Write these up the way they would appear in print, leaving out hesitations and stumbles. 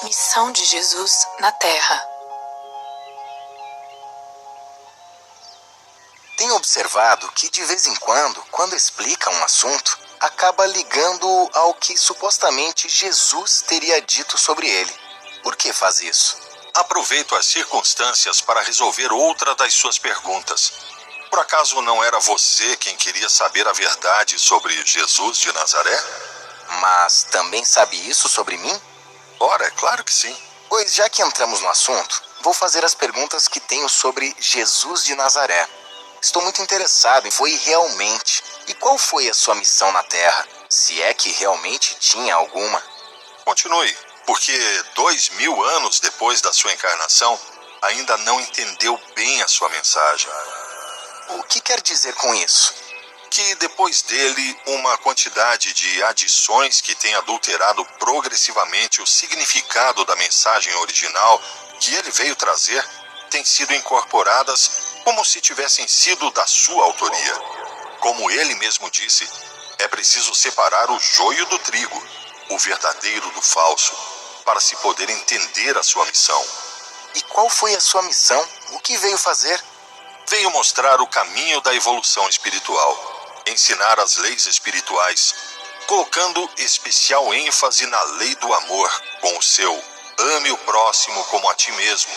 Missão de Jesus na Terra. Tenho observado que, de vez em quando explica um assunto, acaba ligando ao que supostamente Jesus teria dito sobre ele. Por que faz isso? Aproveito as circunstâncias para resolver outra das suas perguntas. Por acaso não era você quem queria saber a verdade sobre Jesus de Nazaré? Mas também sabe isso sobre mim? Ora, é claro que sim. Pois já que entramos no assunto, vou fazer as perguntas que tenho sobre Jesus de Nazaré. Estou muito interessado em foi realmente. E qual foi a sua missão na Terra? Se é que realmente tinha alguma. Continue, porque 2000 anos depois da sua encarnação, ainda não entendeu bem a sua mensagem. O que quer dizer com isso? Que depois dele, uma quantidade de adições que tem adulterado progressivamente o significado da mensagem original que ele veio trazer, têm sido incorporadas como se tivessem sido da sua autoria. Como ele mesmo disse, é preciso separar o joio do trigo, o verdadeiro do falso, para se poder entender a sua missão. E qual foi a sua missão? O que veio fazer? Veio mostrar o caminho da evolução espiritual, ensinar as leis espirituais, colocando especial ênfase na lei do amor, com o seu ame o próximo como a ti mesmo,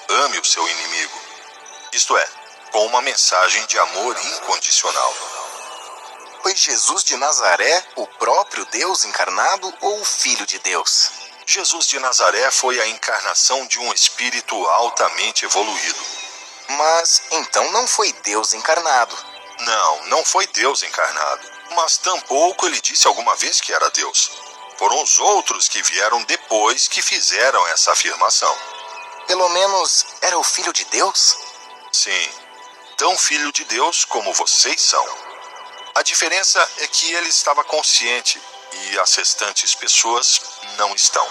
ame o seu inimigo. Isto é, com uma mensagem de amor incondicional. Foi Jesus de Nazaré o próprio Deus encarnado ou o Filho de Deus? Jesus de Nazaré foi a encarnação de um espírito altamente evoluído. Mas então não foi Deus encarnado. Não foi Deus encarnado. Mas tampouco ele disse alguma vez que era Deus. Foram os outros que vieram depois que fizeram essa afirmação. Pelo menos era o Filho de Deus? Sim, tão filho de Deus como vocês são. A diferença é que ele estava consciente e as restantes pessoas não estão.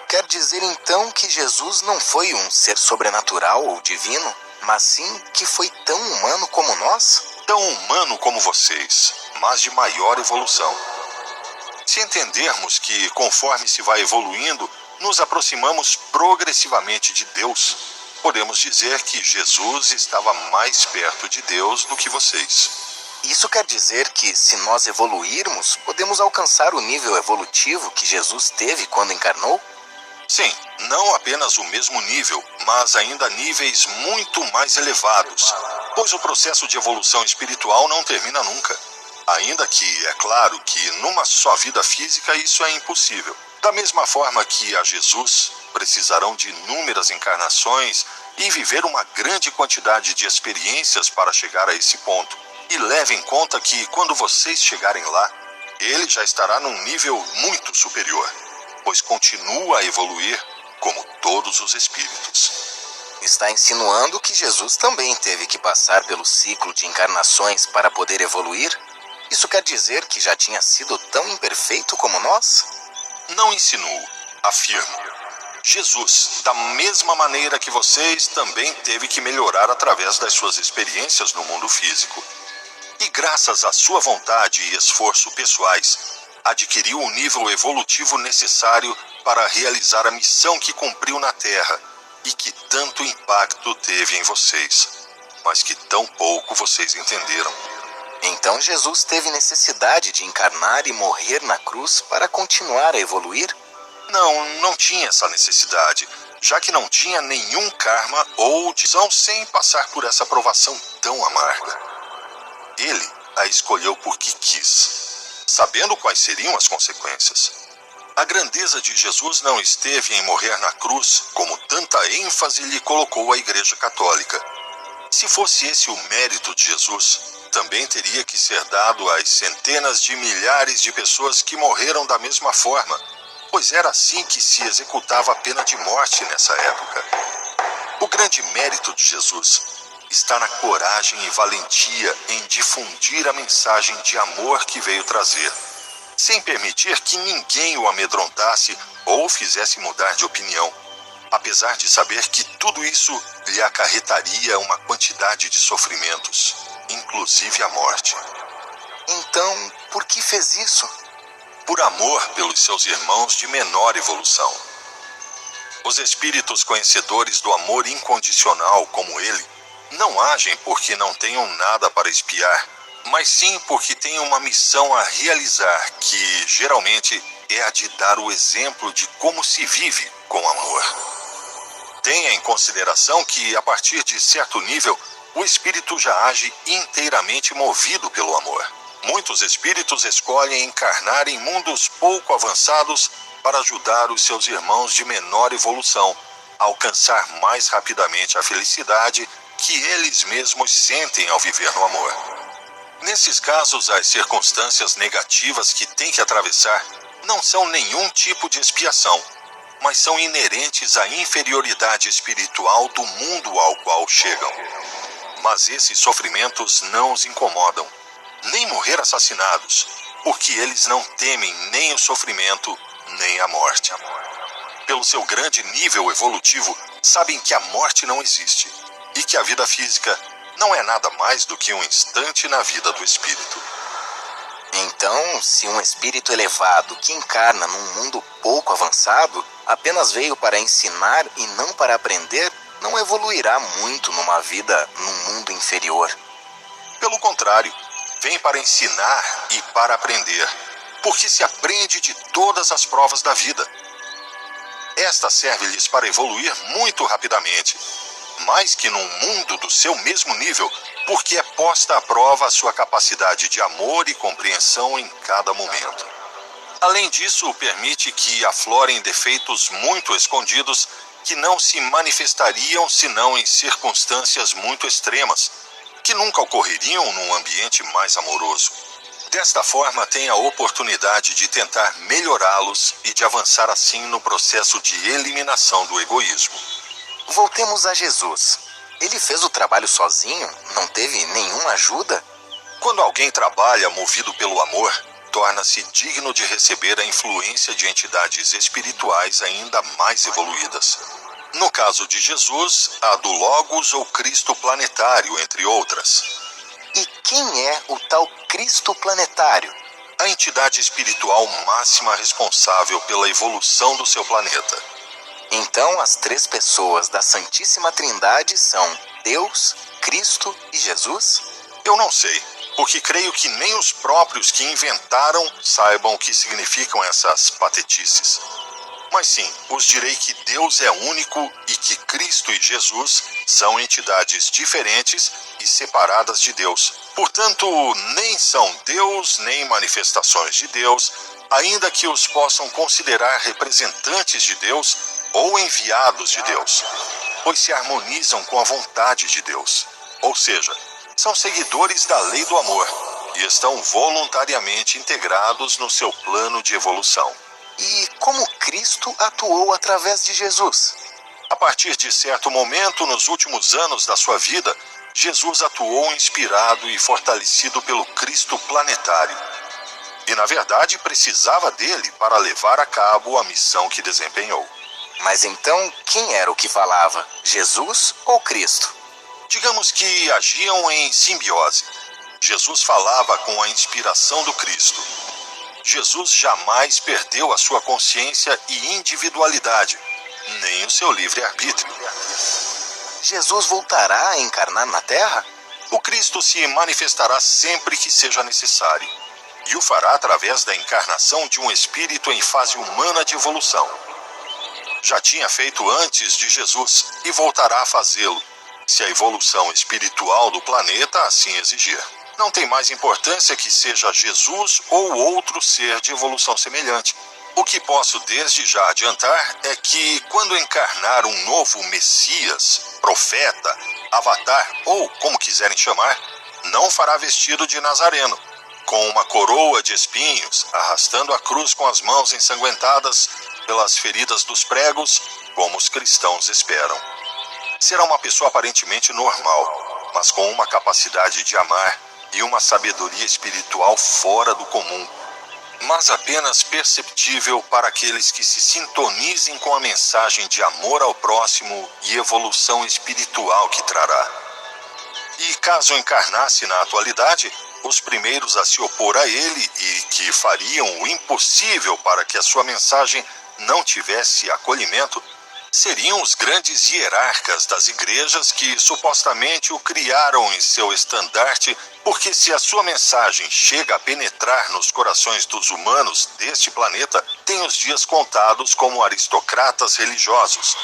Quer dizer então que Jesus não foi um ser sobrenatural ou divino, mas sim que foi tão humano como nós? Tão humano como vocês, mas de maior evolução. Se entendermos que, conforme se vai evoluindo, nos aproximamos progressivamente de Deus, podemos dizer que Jesus estava mais perto de Deus do que vocês. Isso quer dizer que, se nós evoluirmos, podemos alcançar o nível evolutivo que Jesus teve quando encarnou? Sim, não apenas o mesmo nível, mas ainda níveis muito mais elevados, pois o processo de evolução espiritual não termina nunca. Ainda que, é claro, que numa só vida física isso é impossível. Da mesma forma que a Jesus precisarão de inúmeras encarnações e viver uma grande quantidade de experiências para chegar a esse ponto. E leve em conta que, quando vocês chegarem lá, ele já estará num nível muito superior, pois continua a evoluir como todos os espíritos. Está insinuando que Jesus também teve que passar pelo ciclo de encarnações para poder evoluir? Isso quer dizer que já tinha sido tão imperfeito como nós? Não insinuo, afirmo. Jesus, da mesma maneira que vocês, também teve que melhorar através das suas experiências no mundo físico. E graças à sua vontade e esforço pessoais, adquiriu o nível evolutivo necessário para realizar a missão que cumpriu na Terra e que tanto impacto teve em vocês, mas que tão pouco vocês entenderam. Então Jesus teve necessidade de encarnar e morrer na cruz para continuar a evoluir? Não tinha essa necessidade, já que não tinha nenhum karma ou decisão sem passar por essa provação tão amarga. Ele a escolheu porque quis, sabendo quais seriam as consequências. A grandeza de Jesus não esteve em morrer na cruz, como tanta ênfase lhe colocou a Igreja Católica. Se fosse esse o mérito de Jesus, também teria que ser dado às centenas de milhares de pessoas que morreram da mesma forma, pois era assim que se executava a pena de morte nessa época. O grande mérito de Jesus está na coragem e valentia em difundir a mensagem de amor que veio trazer, sem permitir que ninguém o amedrontasse ou fizesse mudar de opinião, apesar de saber que tudo isso lhe acarretaria uma quantidade de sofrimentos, inclusive a morte. Então, por que fez isso? Por amor pelos seus irmãos de menor evolução. Os espíritos conhecedores do amor incondicional, como ele, não agem porque não tenham nada para espiar, mas sim porque têm uma missão a realizar, que geralmente é a de dar o exemplo de como se vive com amor. Tenha em consideração que, a partir de certo nível, o espírito já age inteiramente movido pelo amor. Muitos espíritos escolhem encarnar em mundos pouco avançados para ajudar os seus irmãos de menor evolução a alcançar mais rapidamente a felicidade que eles mesmos sentem ao viver no amor. Nesses casos, as circunstâncias negativas que têm que atravessar não são nenhum tipo de expiação, mas são inerentes à inferioridade espiritual do mundo ao qual chegam. Mas esses sofrimentos não os incomodam, nem morrer assassinados, porque eles não temem nem o sofrimento, nem a morte. Pelo seu grande nível evolutivo, sabem que a morte não existe e que a vida física não é nada mais do que um instante na vida do espírito. Então, se um espírito elevado que encarna num mundo pouco avançado apenas veio para ensinar e não para aprender, não evoluirá muito numa vida num mundo inferior. Pelo contrário, vem para ensinar e para aprender, porque se aprende de todas as provas da vida. Esta serve-lhes para evoluir muito rapidamente, mais que num mundo do seu mesmo nível, porque é posta à prova a sua capacidade de amor e compreensão em cada momento. Além disso, permite que aflorem defeitos muito escondidos que não se manifestariam senão em circunstâncias muito extremas, que nunca ocorreriam num ambiente mais amoroso. Desta forma, tem a oportunidade de tentar melhorá-los e de avançar assim no processo de eliminação do egoísmo. Voltemos a Jesus. Ele fez o trabalho sozinho? Não teve nenhuma ajuda? Quando alguém trabalha movido pelo amor, torna-se digno de receber a influência de entidades espirituais ainda mais evoluídas. No caso de Jesus, a do Logos ou Cristo planetário, entre outras. E quem é o tal Cristo planetário? A entidade espiritual máxima responsável pela evolução do seu planeta. Então, as três pessoas da Santíssima Trindade são Deus, Cristo e Jesus? Eu não sei, porque creio que nem os próprios que inventaram saibam o que significam essas patetices. Mas sim, os direi que Deus é único e que Cristo e Jesus são entidades diferentes e separadas de Deus. Portanto, nem são Deus, nem manifestações de Deus, ainda que os possam considerar representantes de Deus ou enviados de Deus, pois se harmonizam com a vontade de Deus. Ou seja, são seguidores da lei do amor e estão voluntariamente integrados no seu plano de evolução. E como Cristo atuou através de Jesus? A partir de certo momento, nos últimos anos da sua vida, Jesus atuou inspirado e fortalecido pelo Cristo planetário. E, na verdade, precisava dele para levar a cabo a missão que desempenhou. Mas então, quem era o que falava? Jesus ou Cristo? Digamos que agiam em simbiose. Jesus falava com a inspiração do Cristo. Jesus jamais perdeu a sua consciência e individualidade, nem o seu livre-arbítrio. Jesus voltará a encarnar na Terra? O Cristo se manifestará sempre que seja necessário, e o fará através da encarnação de um espírito em fase humana de evolução. Já tinha feito antes de Jesus e voltará a fazê-lo, se a evolução espiritual do planeta assim exigir. Não tem mais importância que seja Jesus ou outro ser de evolução semelhante. O que posso desde já adiantar é que, quando encarnar um novo Messias, profeta, avatar ou como quiserem chamar, não fará vestido de nazareno, com uma coroa de espinhos, arrastando a cruz com as mãos ensanguentadas pelas feridas dos pregos, como os cristãos esperam. Será uma pessoa aparentemente normal, mas com uma capacidade de amar e uma sabedoria espiritual fora do comum, mas apenas perceptível para aqueles que se sintonizem com a mensagem de amor ao próximo e evolução espiritual que trará. E caso encarnasse na atualidade, os primeiros a se opor a ele e que fariam o impossível para que a sua mensagem não tivesse acolhimento, Seriam os grandes hierarcas das igrejas que supostamente o criaram em seu estandarte, porque se a sua mensagem chega a penetrar nos corações dos humanos deste planeta, tem os dias contados como aristocratas religiosos,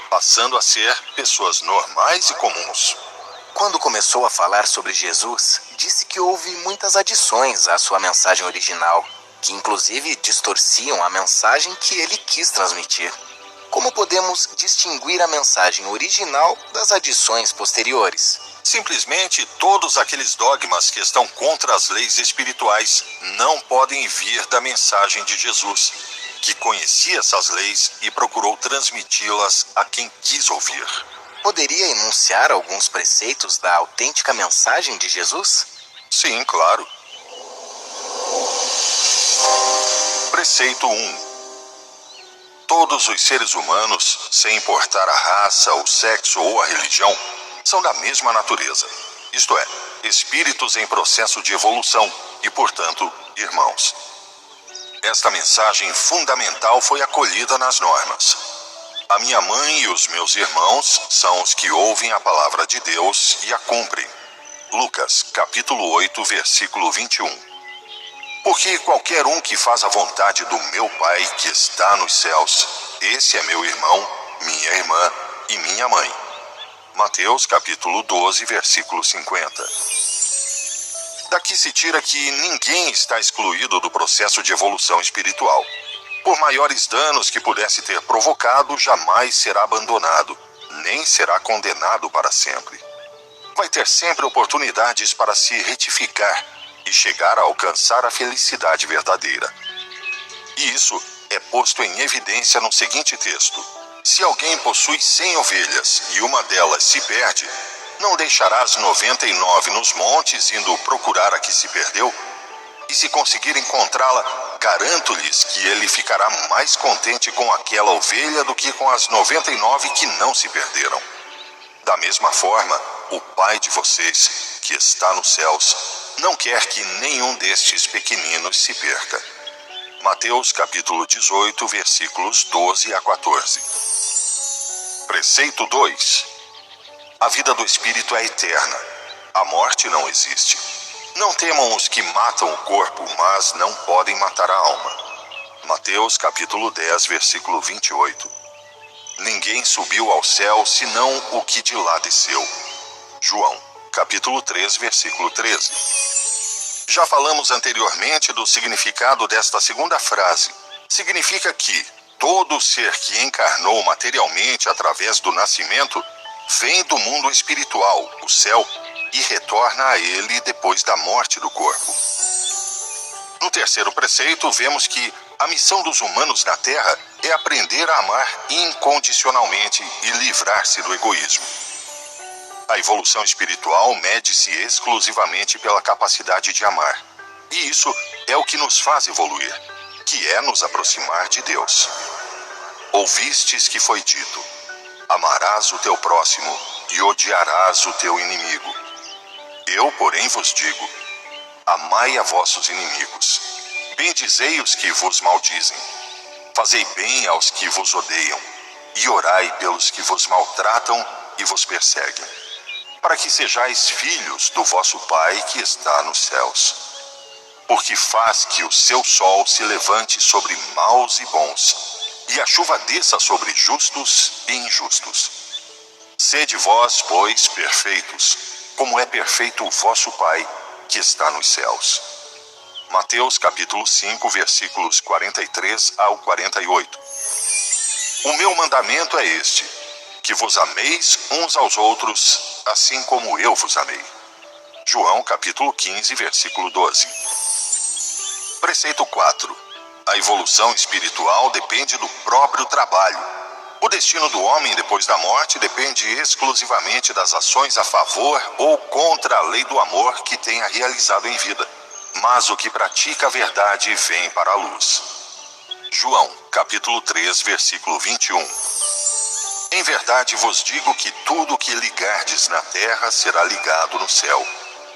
passando a ser pessoas normais e comuns. Quando começou a falar sobre Jesus, disse que houve muitas adições à sua mensagem original, que inclusive distorciam a mensagem que ele quis transmitir. Como podemos distinguir a mensagem original das adições posteriores? Simplesmente todos aqueles dogmas que estão contra as leis espirituais não podem vir da mensagem de Jesus, que conhecia essas leis e procurou transmiti-las a quem quis ouvir. Poderia enunciar alguns preceitos da autêntica mensagem de Jesus? Sim, claro. Preceito 1. Todos os seres humanos, sem importar a raça, o sexo ou a religião, são da mesma natureza, isto é, espíritos em processo de evolução e, portanto, irmãos. Esta mensagem fundamental foi acolhida nas normas. A minha mãe e os meus irmãos são os que ouvem a palavra de Deus e a cumprem. Lucas, capítulo 8, versículo 21. Porque qualquer um que faz a vontade do meu Pai que está nos céus, esse é meu irmão, minha irmã e minha mãe. Mateus capítulo 12, versículo 50. Daqui se tira que ninguém está excluído do processo de evolução espiritual. Por maiores danos que pudesse ter provocado, jamais será abandonado, nem será condenado para sempre. Vai ter sempre oportunidades para se retificar e chegar a alcançar a felicidade verdadeira. E isso é posto em evidência no seguinte texto: se alguém possui 100 ovelhas e uma delas se perde, não deixará as 99 nos montes indo procurar a que se perdeu? E se conseguir encontrá-la, garanto-lhes que ele ficará mais contente com aquela ovelha do que com as 99 que não se perderam. Da mesma forma, o Pai de vocês, que está nos céus, não quer que nenhum destes pequeninos se perca. Mateus capítulo 18, versículos 12 a 14. Preceito 2. A vida do espírito é eterna. A morte não existe. Não temam os que matam o corpo, mas não podem matar a alma. Mateus capítulo 10, versículo 28. Ninguém subiu ao céu senão o que de lá desceu. João capítulo 3, versículo 13. Já falamos anteriormente do significado desta segunda frase. Significa que todo ser que encarnou materialmente através do nascimento vem do mundo espiritual, o céu, e retorna a ele depois da morte do corpo. No terceiro preceito, vemos que a missão dos humanos na Terra é aprender a amar incondicionalmente e livrar-se do egoísmo. A evolução espiritual mede-se exclusivamente pela capacidade de amar. E isso é o que nos faz evoluir, que é nos aproximar de Deus. Ouvistes que foi dito: amarás o teu próximo e odiarás o teu inimigo. Eu, porém, vos digo: amai a vossos inimigos, bendizei os que vos maldizem, fazei bem aos que vos odeiam, e orai pelos que vos maltratam e vos perseguem, para que sejais filhos do vosso Pai que está nos céus. Porque faz que o seu sol se levante sobre maus e bons, e a chuva desça sobre justos e injustos. Sede vós, pois, perfeitos, como é perfeito o vosso Pai que está nos céus. Mateus capítulo 5, versículos 43 ao 48. O meu mandamento é este: que vos ameis uns aos outros, assim como eu vos amei. João capítulo 15, versículo 12. Preceito 4. A evolução espiritual depende do próprio trabalho. O destino do homem depois da morte depende exclusivamente das ações a favor ou contra a lei do amor que tenha realizado em vida. Mas o que pratica a verdade vem para a luz. João capítulo 3, versículo 21. Em verdade vos digo que tudo o que ligardes na terra será ligado no céu,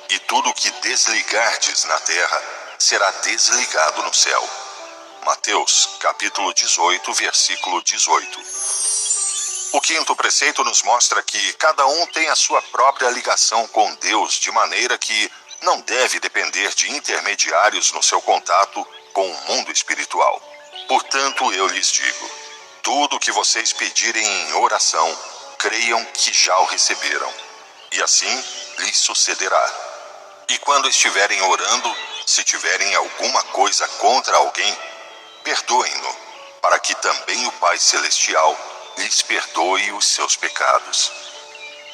e tudo o que desligardes na terra será desligado no céu. Mateus capítulo 18, versículo 18. O quinto preceito nos mostra que cada um tem a sua própria ligação com Deus, de maneira que não deve depender de intermediários no seu contato com o mundo espiritual. Portanto, eu lhes digo, tudo o que vocês pedirem em oração, creiam que já o receberam, e assim lhes sucederá. E quando estiverem orando, se tiverem alguma coisa contra alguém, perdoem-no, para que também o Pai Celestial lhes perdoe os seus pecados.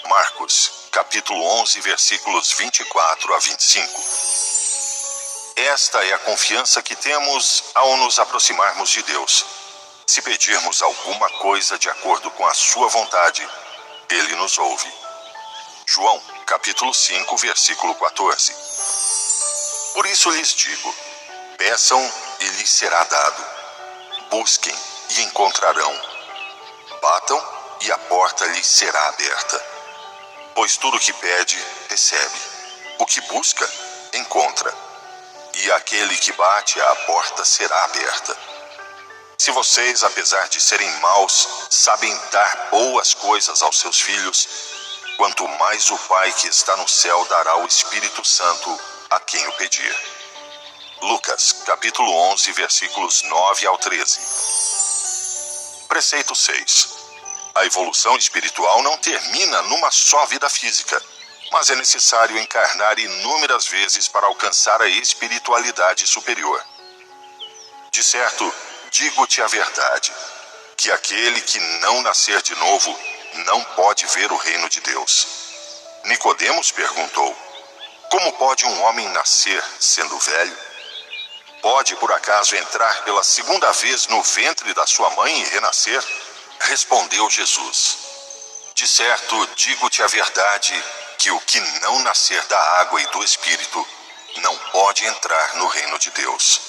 Marcos, capítulo 11, versículos 24 a 25. Esta é a confiança que temos ao nos aproximarmos de Deus. Se pedirmos alguma coisa de acordo com a sua vontade, Ele nos ouve. João, capítulo 5, versículo 14. Por isso lhes digo, peçam e lhes será dado. Busquem e encontrarão. Batam e a porta lhes será aberta. Pois tudo o que pede, recebe. O que busca, encontra. E aquele que bate, a porta será aberta. Se vocês, apesar de serem maus, sabem dar boas coisas aos seus filhos, quanto mais o Pai que está no céu dará o Espírito Santo a quem o pedir. Lucas, capítulo 11, versículos 9 ao 13. Preceito 6. A evolução espiritual não termina numa só vida física, mas é necessário encarnar inúmeras vezes para alcançar a espiritualidade superior. De certo, digo-te a verdade, que aquele que não nascer de novo não pode ver o reino de Deus. Nicodemos perguntou, como pode um homem nascer sendo velho? Pode por acaso entrar pela segunda vez no ventre da sua mãe e renascer? Respondeu Jesus, de certo, digo-te a verdade, que o que não nascer da água e do Espírito não pode entrar no reino de Deus.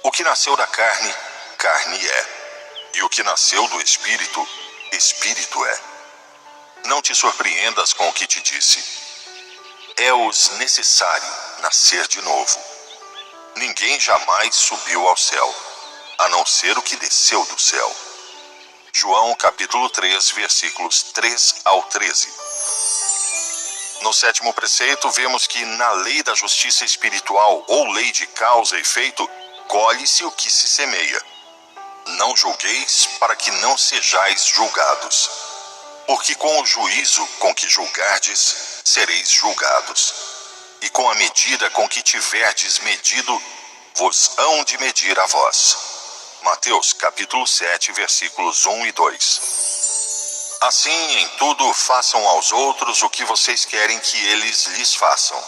O que nasceu da carne, carne é, e o que nasceu do Espírito, Espírito é. Não te surpreendas com o que te disse. É-os necessário nascer de novo. Ninguém jamais subiu ao céu, a não ser o que desceu do céu. João capítulo 3, versículos 3 ao 13. No sétimo preceito, vemos que na lei da justiça espiritual, ou lei de causa e efeito, colhe-se o que se semeia. Não julgueis para que não sejais julgados. Porque com o juízo com que julgardes, sereis julgados. E com a medida com que tiverdes medido, vos hão de medir a vós. Mateus capítulo 7, versículos 1 e 2. Assim, em tudo, façam aos outros o que vocês querem que eles lhes façam,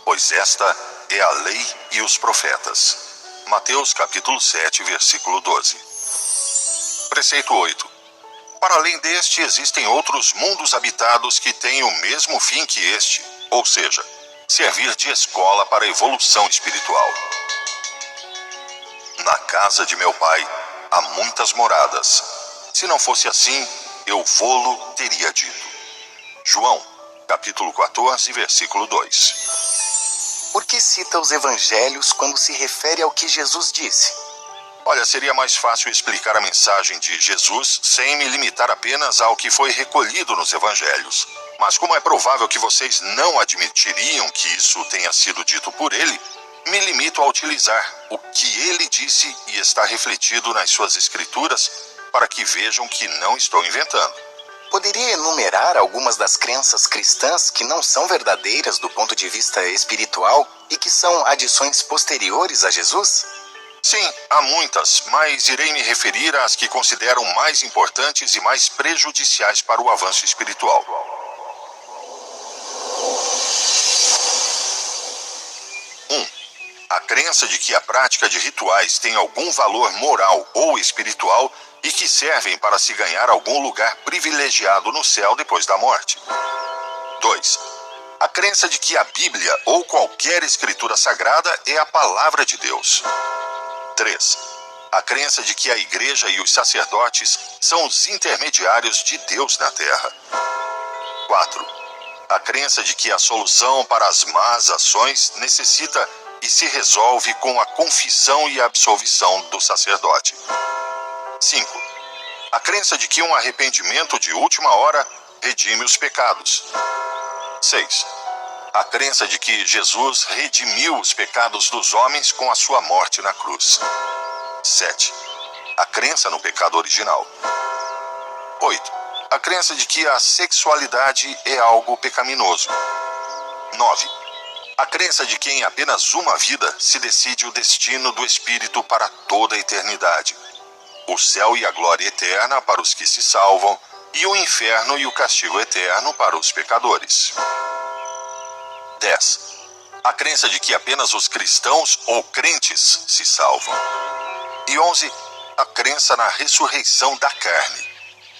pois esta é a lei e os profetas. Mateus capítulo 7, versículo 12. Preceito 8. Para além deste, existem outros mundos habitados que têm o mesmo fim que este, ou seja, servir de escola para a evolução espiritual. Na casa de meu pai há muitas moradas. Se não fosse assim, eu vô-lo teria dito. João, capítulo 14, versículo 2. Por que cita os evangelhos quando se refere ao que Jesus disse? Olha, seria mais fácil explicar a mensagem de Jesus sem me limitar apenas ao que foi recolhido nos evangelhos. Mas como é provável que vocês não admitiriam que isso tenha sido dito por ele, me limito a utilizar o que ele disse e está refletido nas suas escrituras para que vejam que não estou inventando. Poderia enumerar algumas das crenças cristãs que não são verdadeiras do ponto de vista espiritual e que são adições posteriores a Jesus? Sim, há muitas, mas irei me referir às que considero mais importantes e mais prejudiciais para o avanço espiritual. 1. A crença de que a prática de rituais tem algum valor moral ou espiritual e que servem para se ganhar algum lugar privilegiado no céu depois da morte. 2. A crença de que a Bíblia ou qualquer escritura sagrada é a palavra de Deus. 3. A crença de que a igreja e os sacerdotes são os intermediários de Deus na terra. 4. A crença de que a solução para as más ações necessita e se resolve com a confissão e a absolvição do sacerdote. 5. A crença de que um arrependimento de última hora redime os pecados. 6. A crença de que Jesus redimiu os pecados dos homens com a sua morte na cruz. 7. A crença no pecado original. 8. A crença de que a sexualidade é algo pecaminoso. 9. A crença de que em apenas uma vida se decide o destino do espírito para toda a eternidade. O céu e a glória eterna para os que se salvam, e o inferno e o castigo eterno para os pecadores. 10. A crença de que apenas os cristãos ou crentes se salvam. E 11. A crença na ressurreição da carne.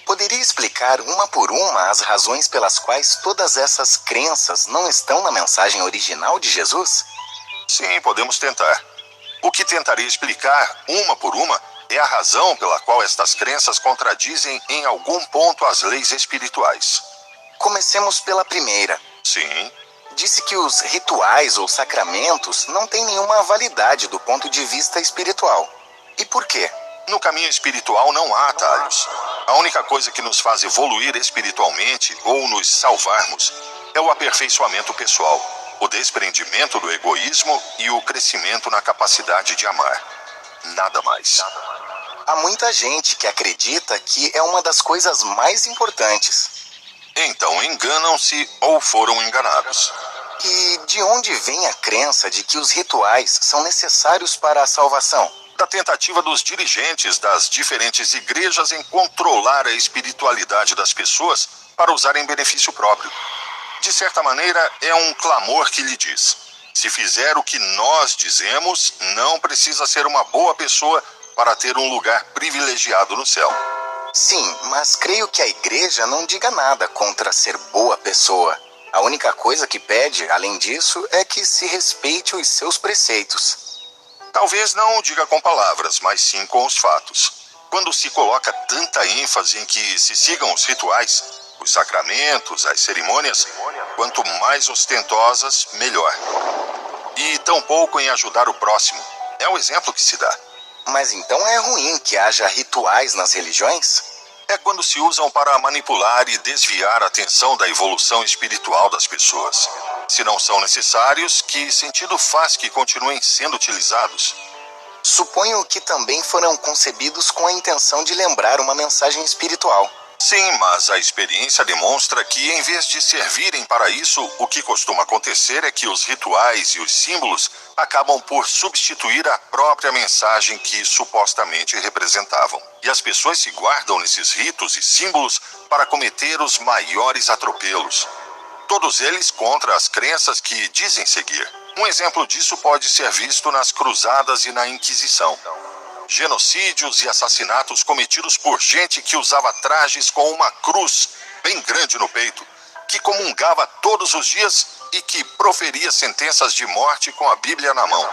Poderia explicar uma por uma as razões pelas quais todas essas crenças não estão na mensagem original de Jesus? Sim, podemos tentar. O que tentaria explicar, uma por uma, é a razão pela qual estas crenças contradizem em algum ponto as leis espirituais. Comecemos pela primeira. Sim. Disse que os rituais ou sacramentos não têm nenhuma validade do ponto de vista espiritual. E por quê? No caminho espiritual não há atalhos. A única coisa que nos faz evoluir espiritualmente ou nos salvarmos é o aperfeiçoamento pessoal, o desprendimento do egoísmo e o crescimento na capacidade de amar. Nada mais. Há muita gente que acredita que é uma das coisas mais importantes. Então enganam-se ou foram enganados. E de onde vem a crença de que os rituais são necessários para a salvação? Da tentativa dos dirigentes das diferentes igrejas em controlar a espiritualidade das pessoas para usar em benefício próprio. De certa maneira, é um clamor que lhe diz: se fizer o que nós dizemos, não precisa ser uma boa pessoa para ter um lugar privilegiado no céu. Sim, mas creio que a igreja não diga nada contra ser boa pessoa. A única coisa que pede, além disso, é que se respeite os seus preceitos. Talvez não o diga com palavras, mas sim com os fatos. Quando se coloca tanta ênfase em que se sigam os rituais, os sacramentos, as cerimônias, quanto mais ostentosas, melhor. E tão pouco em ajudar o próximo. É o exemplo que se dá. Mas então é ruim que haja rituais nas religiões? É quando se usam para manipular e desviar a atenção da evolução espiritual das pessoas. Se não são necessários, que sentido faz que continuem sendo utilizados? Suponho que também foram concebidos com a intenção de lembrar uma mensagem espiritual. Sim, mas a experiência demonstra que, em vez de servirem para isso, o que costuma acontecer é que os rituais e os símbolos acabam por substituir a própria mensagem que supostamente representavam. E as pessoas se guardam nesses ritos e símbolos para cometer os maiores atropelos. Todos eles contra as crenças que dizem seguir. Um exemplo disso pode ser visto nas cruzadas e na Inquisição. Genocídios e assassinatos cometidos por gente que usava trajes com uma cruz bem grande no peito, que comungava todos os dias e que proferia sentenças de morte com a Bíblia na mão.